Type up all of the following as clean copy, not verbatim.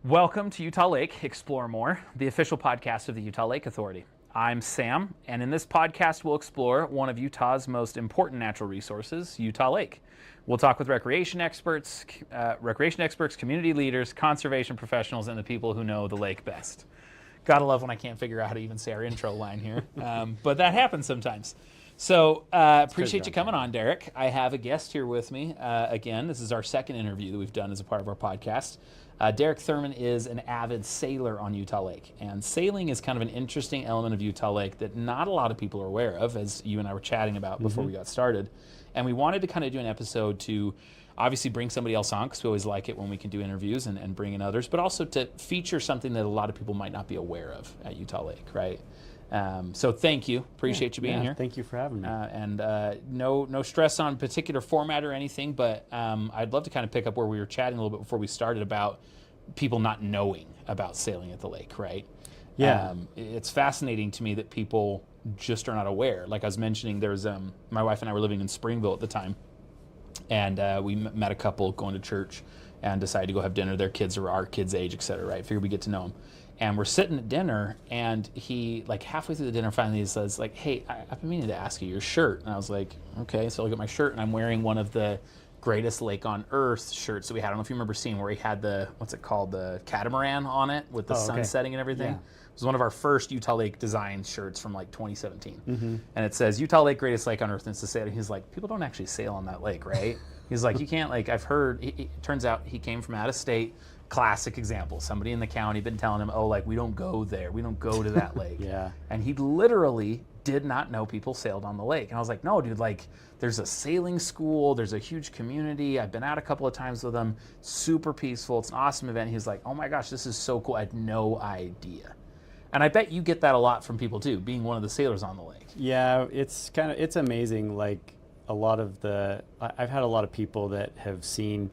Welcome to Utah Lake Explore More, the official podcast of the Utah Lake Authority. I'm Sam, and in this podcast we'll explore one of Utah's most important natural resources, Utah Lake. We'll talk with recreation experts, community leaders, conservation professionals, and the people who know the lake best. Gotta love when I can't figure out how to even say our intro line here, but that happens sometimes. So appreciate you coming on, Derrick. I have a guest here with me again. This is our second interview that we've done as a part of our podcast. Derrick Thurman is an avid sailor on Utah Lake, and sailing is kind of an interesting element of Utah Lake that not a lot of people are aware of, as you and I were chatting about before we got started. And we wanted to kind of do an episode to obviously bring somebody else on, because we always like it when we can do interviews and bring in others, but also to feature something that a lot of people might not be aware of at Utah Lake, right? So thank you. Appreciate you being here. Thank you for having me. And no stress on particular format or anything, but I'd love to kind of pick up where we were chatting a little bit before we started about people not knowing about sailing at the lake, right? Yeah. It's fascinating to me that people just are not aware. Like I was mentioning, there's my wife and I were living in Springville at the time, and we met a couple going to church and decided to go have dinner. Their kids are our kids' age, et cetera, right? Figured we'd get to know them. And we're sitting at dinner, and he, like halfway through the dinner, finally he says, like, hey, I've been meaning to ask you your shirt. And I was like, okay. So I look at my shirt, and I'm wearing one of the greatest lake on earth shirts that we had. I don't know if you remember seeing where he had the, what's it called, the catamaran on it with the sun setting and everything. Yeah. It was one of our first Utah Lake design shirts from like 2017. And it says, Utah Lake, greatest lake on earth. And it's to say, he's like, people don't actually sail on that lake, right? He's like, you can't, like, I've heard, it turns out he came from out of state. Classic example. Somebody in the county been telling him, oh, like, we don't go there. We don't go to that lake. Yeah. And he literally did not know people sailed on the lake. And I was like, no, dude, like, there's a sailing school. There's a huge community. I've been out a couple of times with them. Super peaceful. It's an awesome event. He's like, oh my gosh, this is so cool. I had no idea. And I bet you get that a lot from people too, being one of the sailors on the lake. Yeah, it's amazing. Like I've had a lot of people that have seen,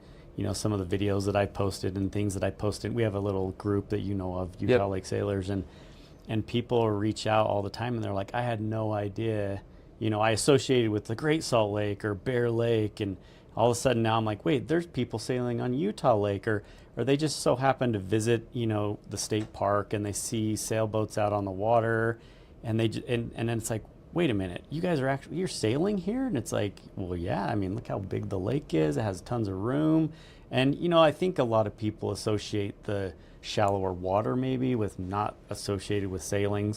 some of the videos that I posted and things that I posted. We have a little group that you know of, Utah Lake Sailors, and people reach out all the time, and they're like, I had no idea. I associated with the Great Salt Lake or Bear Lake, and all of a sudden now I'm like, wait, there's people sailing on Utah Lake, or they just so happen to visit, the state park, and they see sailboats out on the water, and then it's like, wait a minute, you guys you're sailing here? And it's like, well, yeah, I mean, look how big the lake is. It has tons of room. And, I think a lot of people associate the shallower water maybe with not associated with sailing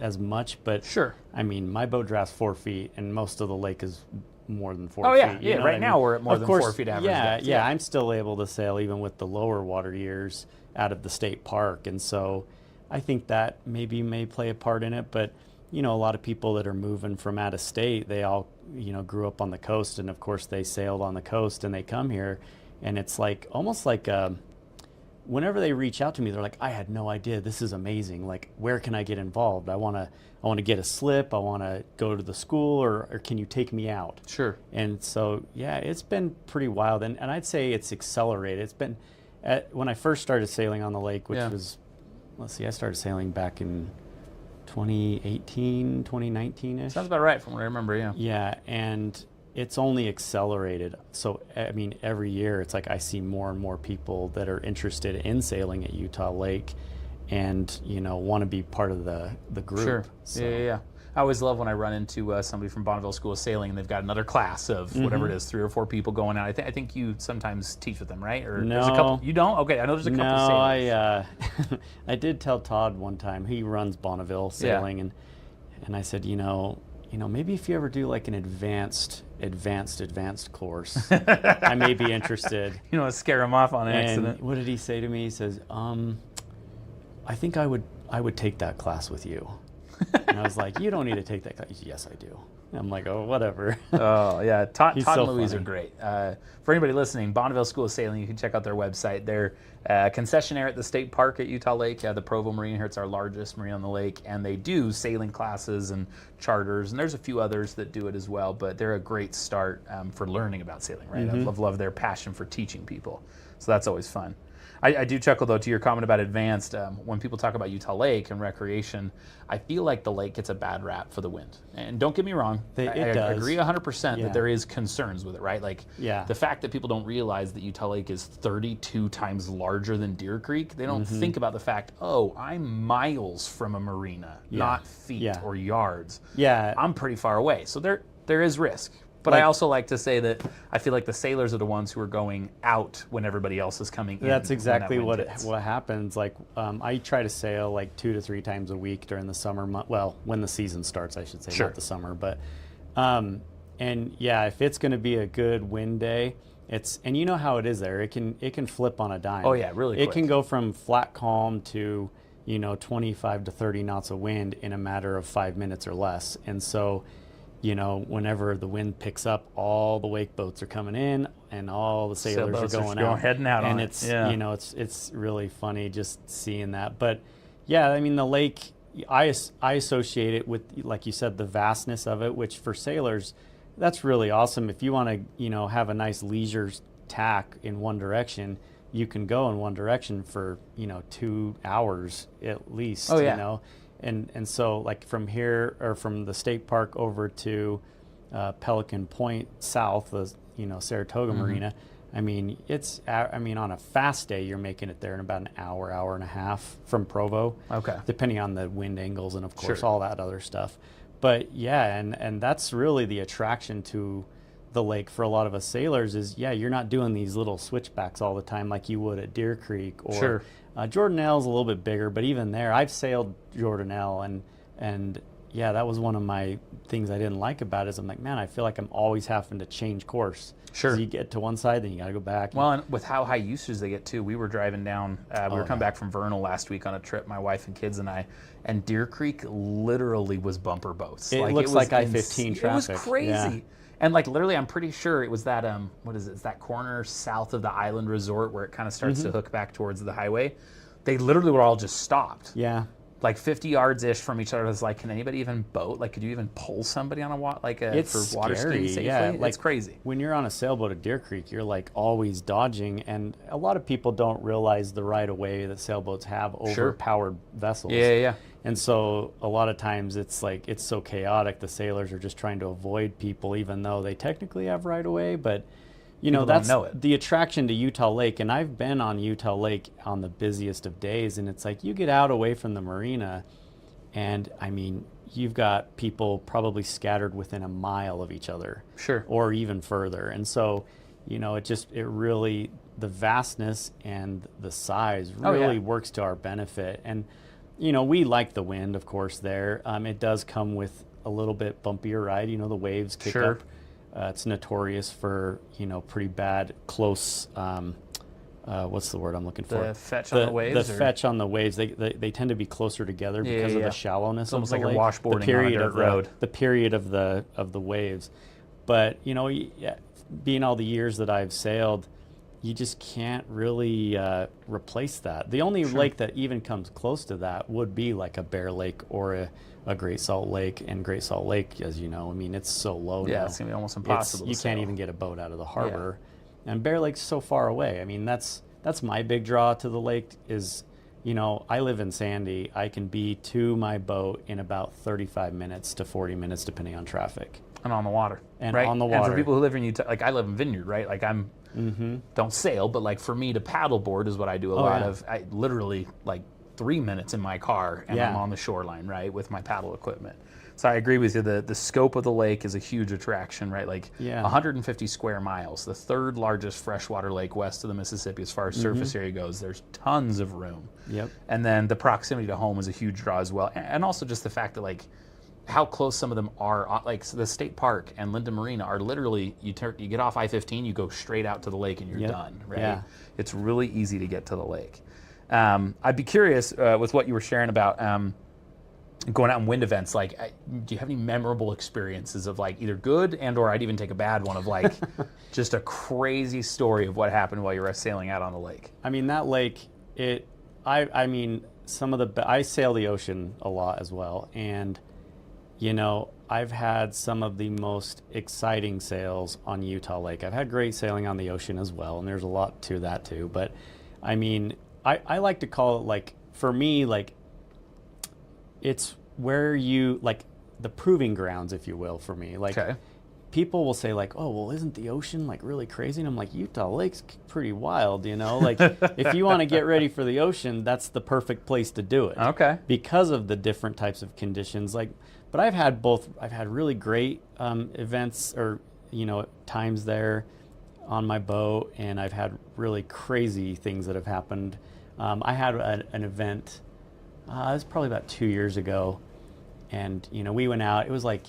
as much. But sure, I mean, my boat drafts 4 feet, and most of the lake is more than 4 feet. Oh, yeah, yeah. Right now we're at more than 4 feet average. Yeah, I'm still able to sail even with the lower water years out of the state park. And so I think that maybe may play a part in it. But a lot of people that are moving from out of state, they all, grew up on the coast, and of course they sailed on the coast, and they come here, and it's like almost like whenever they reach out to me, they're like, I had no idea. This is amazing. Like, where can I get involved? I want to get a slip. I want to go to the school, or can you take me out? Sure. And so, yeah, it's been pretty wild, and I'd say it's accelerated. It's been when I first started sailing on the lake, which was, I started sailing back in 2018, 2019-ish. Sounds about right from what I remember, yeah. Yeah, and it's only accelerated. So, I mean, every year it's like I see more and more people that are interested in sailing at Utah Lake and, want to be part of the group. Sure, So, yeah. I always love when I run into somebody from Bonneville School of Sailing, and they've got another class of whatever it is, 3 or 4 people going out. I think you sometimes teach with them, right? Or no. There's a couple, you don't? Okay, I know there's a couple sailors. No, I did tell Todd one time. He runs Bonneville Sailing, and I said, maybe if you ever do like an advanced course, I may be interested. You don't want to scare him off on an accident. What did he say to me? He says, I think I would take that class with you. And I was like, you don't need to take that class. Yes, I do. I'm like, oh, whatever. Oh, yeah. Todd so and Louise funny. are great. For anybody listening, Bonneville School of Sailing, you can check out their website. They're concessionaire at the state park at Utah Lake. The Provo Marina here, it's our largest marina on the lake. And they do sailing classes and charters. And there's a few others that do it as well. But they're a great start for learning about sailing, right? I love their passion for teaching people. So that's always fun. I do chuckle, though, to your comment about advanced. When people talk about Utah Lake and recreation, I feel like the lake gets a bad rap for the wind. And don't get me wrong, I agree 100% that there is concerns with it, right? Like the fact that people don't realize that Utah Lake is 32 times larger than Deer Creek, they don't think about the fact, oh, I'm miles from a marina, not feet or yards. Yeah. I'm pretty far away. So there is risk. But I also like to say that I feel like the sailors are the ones who are going out when everybody else is coming in. That's exactly what happens. Like I try to sail like 2 to 3 times a week during the summer. Well, when the season starts, I should say, not the summer. But and yeah, if it's going to be a good wind day, and you know how it is there. It can flip on a dime. Oh yeah, really quick. It can go from flat calm to 25 to 30 knots of wind in a matter of 5 minutes or less. And so, whenever the wind picks up, all the wake boats are coming in and all the sailors are going out. Heading out and on it's, it's really funny just seeing that. But yeah, I mean, the lake, I associate it with, like you said, the vastness of it, which for sailors, that's really awesome. If you want to, have a nice leisure tack in one direction, you can go in one direction for, 2 hours at least, And so, like from here, or from the state park over to Pelican Point South, the Saratoga Marina. I mean, on a fast day, you're making it there in about an hour and a half from Provo. Okay. Depending on the wind angles and of course all that other stuff. But yeah, and that's really the attraction to the lake for a lot of us sailors is you're not doing these little switchbacks all the time like you would at Deer Creek or. Jordanelle is a little bit bigger, but even there, I've sailed Jordanelle, and yeah, that was one of my things I didn't like about it. Is I'm like, man, I feel like I'm always having to change course. Sure. You get to one side, then you got to go back. Well, and with how high usage they get too, we were driving down. We were coming back from Vernal last week on a trip, my wife and kids and I, and Deer Creek literally was bumper boats. It looks like I-15 traffic. It was crazy. Yeah. And like literally, I'm pretty sure it was that what is it? It's that corner south of the Island Resort where it kind of starts to hook back towards the highway. They literally were all just stopped. Yeah. Like 50 yards ish from each other. It was like, can anybody even boat? Like, could you even pull somebody on for water skiing safely? Yeah, it's crazy. When you're on a sailboat at Deer Creek, you're like always dodging, and a lot of people don't realize the right of way that sailboats have over powered vessels. Yeah. And so a lot of times it's like it's so chaotic. The sailors are just trying to avoid people, even though they technically have right of way. But that's the attraction to Utah Lake. And I've been on Utah Lake on the busiest of days, and it's like you get out away from the marina, and I mean you've got people probably scattered within a mile of each other, or even further. And so it really, the vastness and the size really works to our benefit. And we like the wind, of course, there. It does come with a little bit bumpier ride. The waves kick up. It's notorious for, pretty bad, close, what's the word I'm looking for? The fetch on the waves? The fetch on the waves. They tend to be closer together because of the shallowness of the almost like lake. You're washboarding on a dirt road. The period of the waves. But, being all the years that I've sailed, you just can't really replace that. The only lake that even comes close to that would be like a Bear Lake or a Great Salt Lake. And Great Salt Lake, as you know, I mean, it's so low now. Yeah, it's going to be almost impossible You can't even get a boat out of the harbor. Yeah. And Bear Lake's so far away. I mean, that's my big draw to the lake is, I live in Sandy. I can be to my boat in about 35 minutes to 40 minutes, depending on traffic. And on the water. And on the water. And for people who live in Utah, like I live in Vineyard, right? Like I'm, don't sail, but like for me to paddleboard is what I do a lot of. I literally like 3 minutes in my car and I'm on the shoreline, right, with my paddle equipment. So I agree with you. The scope of the lake is a huge attraction, right? Like 150 square miles, the third largest freshwater lake west of the Mississippi as far as surface area goes. There's tons of room. Yep. And then the proximity to home is a huge draw as well. And also just the fact that like how close some of them are, like so the state park and Linden Marina are literally, you get off I-15, you go straight out to the lake and you're done, right? Yeah. It's really easy to get to the lake. I'd be curious with what you were sharing about going out in wind events. Like, do you have any memorable experiences of like either good or I'd even take a bad one of like just a crazy story of what happened while you were sailing out on the lake? I mean, that lake, I mean, I sail the ocean a lot as well. And, I've had some of the most exciting sails on Utah Lake. I've had great sailing on the ocean as well. And there's a lot to that too. But I mean, I like to call it, like, for me, like, it's where you, like, the proving grounds, if you will, for me. Like, people will say, like, oh, well, isn't the ocean, like, really crazy? And I'm like, Utah Lake's pretty wild, you know? Like, if you want to get ready for the ocean, that's the perfect place to do it. Okay. Because of the different types of conditions. Like, but I've had really great events, or, you know, times there on my boat, and I've had really crazy things that have happened. I had an event, it was probably about 2 years ago, and, you know, we went out, it was like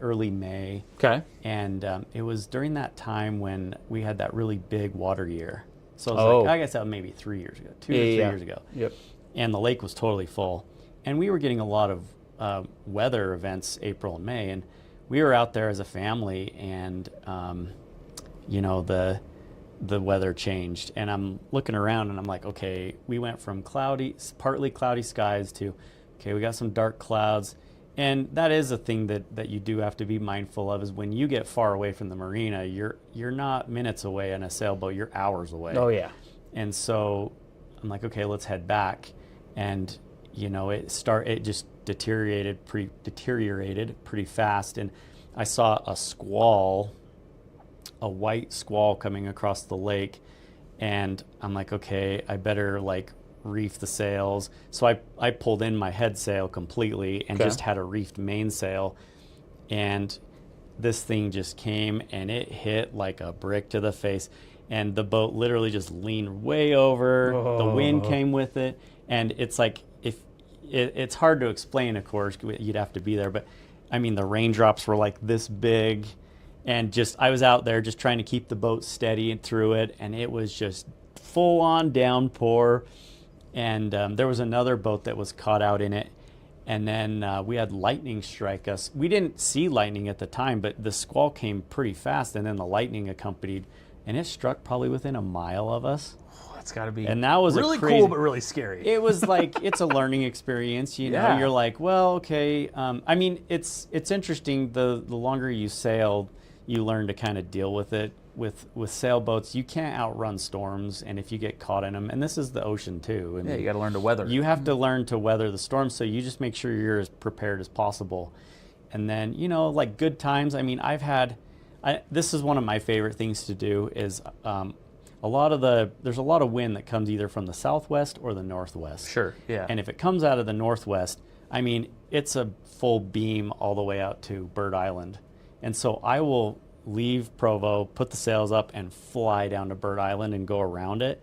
early May. Okay. And it was during that time when we had that really big water year. So it was like, I guess that was maybe 3 years ago, 2 or 3 years ago. Yep. And the lake was totally full. And we were getting a lot of weather events, April and May. And we were out there as a family, and, you know, the weather changed. And I'm looking around, and I'm like, okay, we went from partly cloudy skies to, okay, we got some dark clouds. And that is a thing that you do have to be mindful of, is when you get far away from the marina, you're not minutes away in a sailboat, you're hours away. Oh, yeah. And so I'm like, okay, let's head back. And, you know, it just deteriorated pretty fast. And I saw a white squall coming across the lake. And I'm like, okay, I better, like, reef the sails. So I pulled in my head sail completely and just had a reefed mainsail, and this thing just came and it hit like a brick to the face, and the boat literally just leaned way over. The wind came with it, and it's like, it's hard to explain, of course, you'd have to be there, but I mean, the raindrops were like this big, and just I was out there just trying to keep the boat steady through it, and it was just full on downpour. And there was another boat that was caught out in it. And then we had lightning strike us. We didn't see lightning at the time, but the squall came pretty fast, and then the lightning accompanied. And it struck probably within a mile of us. Oh, that's got to be and that was really cool, but really scary. It was like, it's a learning experience. You know, you're like, well, okay. I mean, it's interesting. The longer you sail, you learn to kind of deal with it. With sailboats, you can't outrun storms, and if you get caught in them, and this is the ocean too. And you got to learn to weather. You have to learn to weather the storm, so you just make sure you're as prepared as possible. And then, you know, like, good times. I mean, this is one of my favorite things to do. Is there's a lot of wind that comes either from the southwest or the northwest. Sure. Yeah. And if it comes out of the northwest, I mean, it's a full beam all the way out to Bird Island, and so I will leave Provo, put the sails up, and fly down to Bird Island and go around it.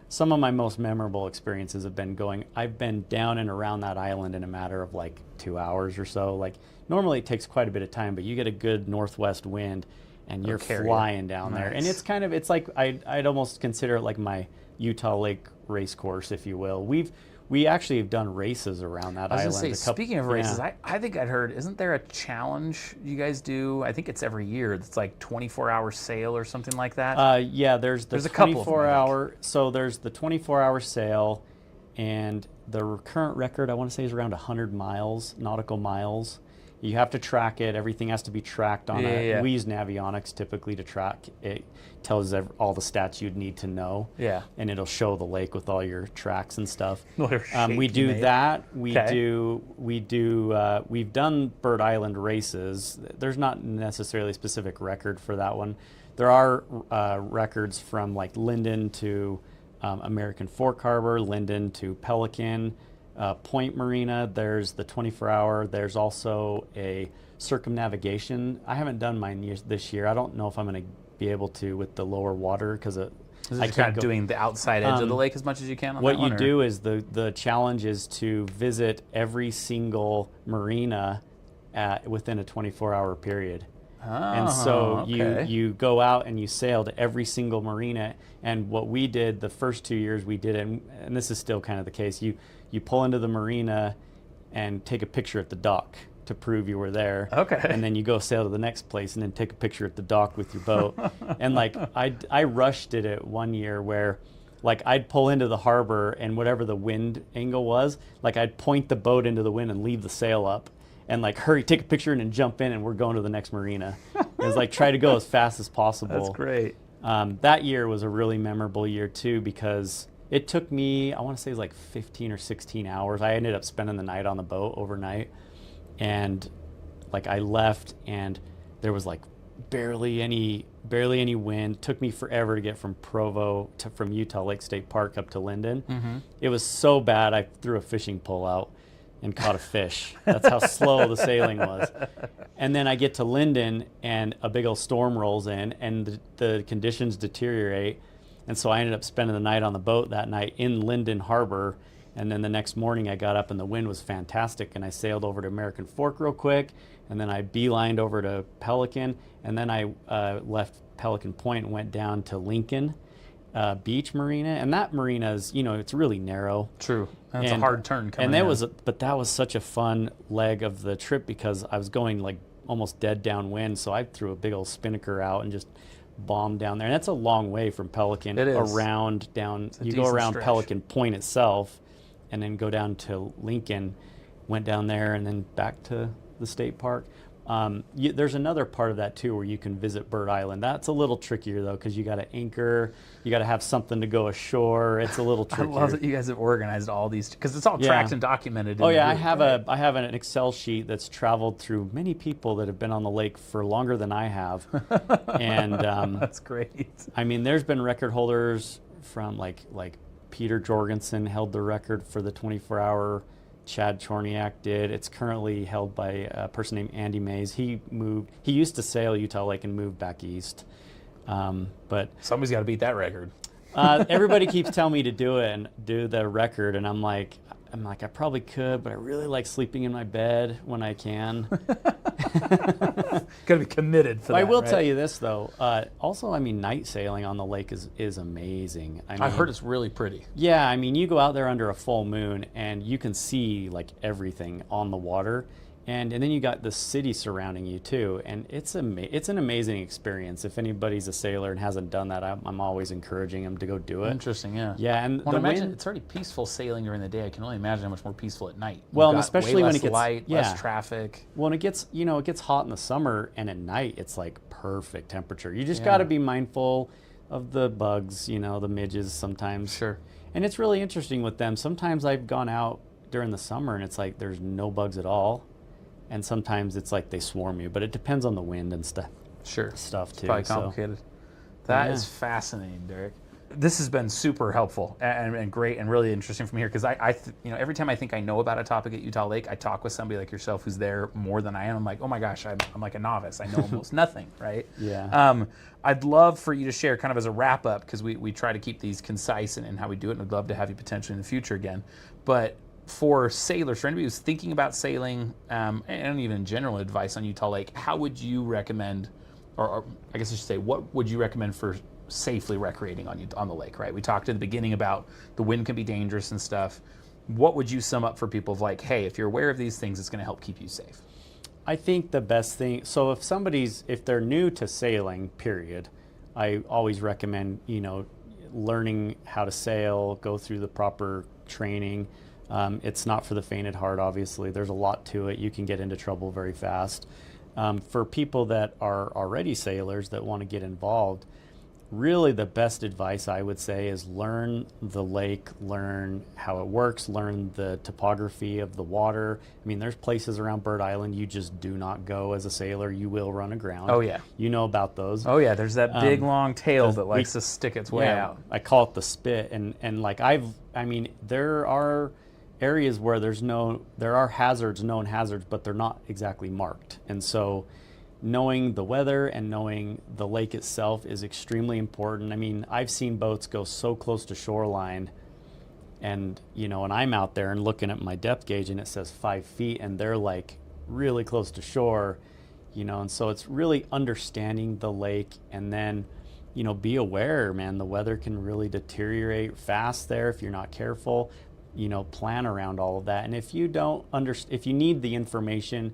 Some of my most memorable experiences have been I've been down and around that island in a matter of like 2 hours or so. Like, normally it takes quite a bit of time, but you get a good northwest wind and you're flying down there. And it's like, I'd almost consider it like my Utah Lake race course, if you will. We actually have done races around that island. I was going to say, speaking of races, I think I'd heard, isn't there a challenge you guys do? I think it's every year. It's like 24-hour sail or something like that. Yeah, there's a couple 24-hour. So there's the 24-hour sail, and the current record, I want to say, is around 100 miles, nautical miles. You have to track it. Everything has to be tracked on we use Navionics typically to track. It tells all the stats you'd need to know. Yeah. And it'll show the lake with all your tracks and stuff. We do that. We've done Bird Island races. There's not necessarily a specific record for that one. There are records from like Linden to American Fork Harbor, Linden to Pelican, Point Marina. There's the 24-hour. There's also a circumnavigation. I haven't done mine this year. I don't know if I'm going to be able to with the lower water, because I can't doing the outside edge of the lake as much as you can. What you do is the challenge is to visit every single marina within a 24-hour period. And so you go out and you sail to every single marina. And what we did the first 2 years, we did it, and this is still kind of the case. You pull into the marina and take a picture at the dock to prove you were there. Okay. And then you go sail to the next place and then take a picture at the dock with your boat. And like I rushed it 1 year where, like, I'd pull into the harbor, and whatever the wind angle was, like, I'd point the boat into the wind and leave the sail up. And like, hurry, take a picture and then jump in, and we're going to the next marina. It was like, try to go as fast as possible. That's great. That year was a really memorable year too, because it took me, I want to say it was like 15 or 16 hours. I ended up spending the night on the boat overnight, and like I left and there was like barely any wind. It took me forever to get from Provo from Utah Lake State Park up to Linden. Mm-hmm. It was so bad I threw a fishing pole out and caught a fish. That's how slow the sailing was. And then I get to Linden and a big old storm rolls in and the conditions deteriorate. And so I ended up spending the night on the boat that night in Linden Harbor. And then the next morning I got up and the wind was fantastic, and I sailed over to American Fork real quick, and then I beelined over to Pelican, and then I left Pelican Point and went down to Lincoln Beach Marina. And that marina is, it's really narrow. True. That's a hard turn coming and in. But that was such a fun leg of the trip because I was going like almost dead downwind, so I threw a big old spinnaker out and just bombed down there. And that's a long way from Pelican around down. You go around stretch. Pelican Point itself and then go down to Lincoln, went down there and then back to the state park. There's another part of that too where you can visit Bird Island. That's a little trickier though, because you got to anchor, you got to have something to go ashore. It's a little trickier. I love that you guys have organized all these, because it's all tracked and documented. Oh yeah, I have an Excel sheet that's traveled through many people that have been on the lake for longer than I have, and that's great. I mean, there's been record holders from like Peter Jorgensen held the record for the 24-hour. Chad Chorniak did. It's currently held by a person named Andy Mays. He used to sail Utah Lake and moved back east. But somebody's got to beat that record. Everybody keeps telling me to do it and do the record, and I'm like, I probably could, but I really like sleeping in my bed when I can. Got to be committed for that. I will tell you this though. Also, I mean, night sailing on the lake is amazing. I've heard it's really pretty. Yeah, I mean, you go out there under a full moon and you can see like everything on the water. And then you got the city surrounding you too, and it's an amazing experience. If anybody's a sailor and hasn't done that, I'm always encouraging them to go do it. Interesting, yeah. Yeah, and well, imagine it's already peaceful sailing during the day. I can only imagine how much more peaceful at night. Well, and especially when it gets light, less traffic. Well, and it gets hot in the summer, and at night it's like perfect temperature. You just got to be mindful of the bugs, the midges sometimes. Sure. And it's really interesting with them. Sometimes I've gone out during the summer and it's like there's no bugs at all. And sometimes it's like they swarm you, but it depends on the wind and stuff. Sure. Stuff too. It's probably complicated. That is fascinating, Derrick. This has been super helpful and great and really interesting from here, because I every time I think I know about a topic at Utah Lake, I talk with somebody like yourself who's there more than I am. I'm like, oh my gosh, I'm like a novice. I know almost nothing, right? Yeah. I'd love for you to share kind of as a wrap up, because we try to keep these concise in how we do it, and I'd love to have you potentially in the future again. But for sailors, for anybody who's thinking about sailing, and even general advice on Utah Lake, how would you recommend, or I guess I should say, what would you recommend for safely recreating on the lake, right? We talked at the beginning about the wind can be dangerous and stuff. What would you sum up for people of like, hey, if you're aware of these things, it's going to help keep you safe? I think the best thing, so if they're new to sailing, period, I always recommend, learning how to sail, go through the proper training. It's not for the faint at heart, obviously. There's a lot to it. You can get into trouble very fast. For people that are already sailors that want to get involved, really the best advice I would say is learn the lake, learn how it works, learn the topography of the water. I mean, there's places around Bird Island you just do not go as a sailor. You will run aground. Oh, yeah. You know about those. Oh, yeah. There's that big, long tail that likes to stick its way out. I call it the spit. And like there are areas where there are hazards, known hazards, but they're not exactly marked. And so knowing the weather and knowing the lake itself is extremely important. I mean, I've seen boats go so close to shoreline, and and I'm out there and looking at my depth gauge and it says 5 feet and they're like really close to shore, and so it's really understanding the lake, and then be aware, man, the weather can really deteriorate fast there if you're not careful. Plan around all of that. And if you if you need the information,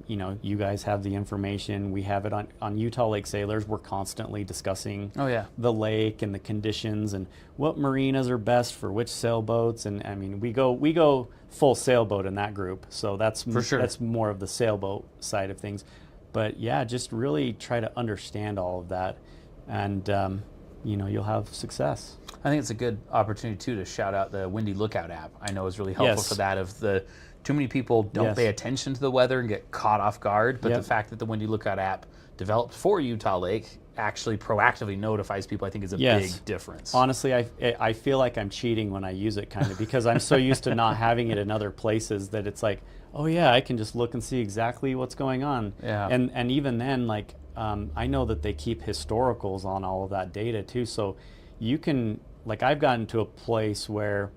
you guys have the information. We have it on Utah Lake Sailors. We're constantly discussing the lake and the conditions and what marinas are best for which sailboats. And I mean, we go full sailboat in that group. So that's for sure. That's more of the sailboat side of things. But yeah, just really try to understand all of that. and you'll have success. I think it's a good opportunity too to shout out the Windy Lookout app. I know is really helpful for that. Of the too many people don't pay attention to the weather and get caught off guard, but the fact that the Windy Lookout app developed for Utah Lake actually proactively notifies people, I think is a big difference. Honestly, I feel like I'm cheating when I use it, kind of, because I'm so used to not having it in other places that it's like, oh yeah, I can just look and see exactly what's going on. Yeah. And even then, like, I know that they keep historicals on all of that data too, so you can, like, I've gotten to a place where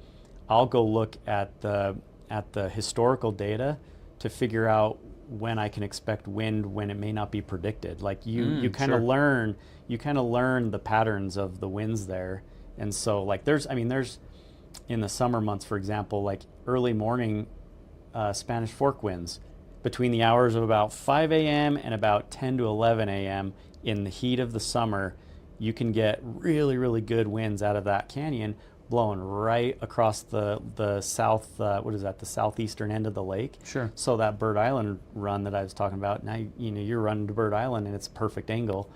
I'll go look at the historical data to figure out when I can expect wind when it may not be predicted. Like you kind of learn the patterns of the winds there. And so like there's in the summer months, for example, like early morning Spanish Fork winds between the hours of about 5 a.m. and about 10 to 11 a.m. in the heat of the summer, you can get really, really good winds out of that canyon blowing right across the south, the southeastern end of the lake. Sure. So that Bird Island run that I was talking about, now you're running to Bird Island and it's a perfect angle.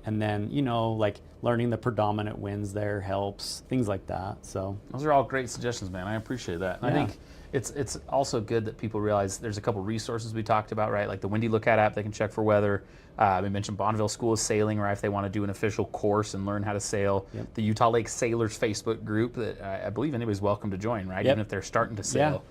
And then, like learning the predominant winds there helps, things like that. So those are all great suggestions, man. I appreciate that. And I think it's also good that people realize there's a couple resources we talked about, right? Like the Windy Lookout app, they can check for weather. We mentioned Bonneville School of Sailing, right? If they want to do an official course and learn how to sail. The Utah Lake Sailors Facebook group that I believe anybody's welcome to join, right? Even if they're starting to sail.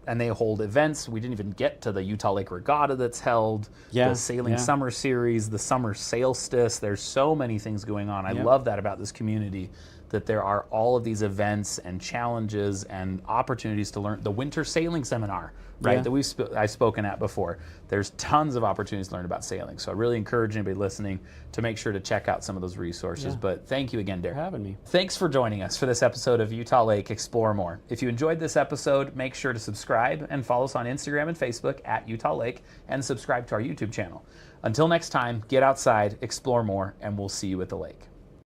And they hold events. We didn't even get to the Utah Lake Regatta that's held, the Sailing Summer Series, the Summer Sailstice. There's so many things going on. I love that about this community, that there are all of these events and challenges and opportunities to learn. The Winter Sailing Seminar, right, that I've spoken at before. There's tons of opportunities to learn about sailing. So I really encourage anybody listening to make sure to check out some of those resources. But thank you again, Derrick, for having me. Thanks for joining us for this episode of Utah Lake Explore More. If you enjoyed this episode, make sure to subscribe and follow us on Instagram and Facebook at Utah Lake, and subscribe to our YouTube channel. Until next time, get outside, explore more, and we'll see you at the lake.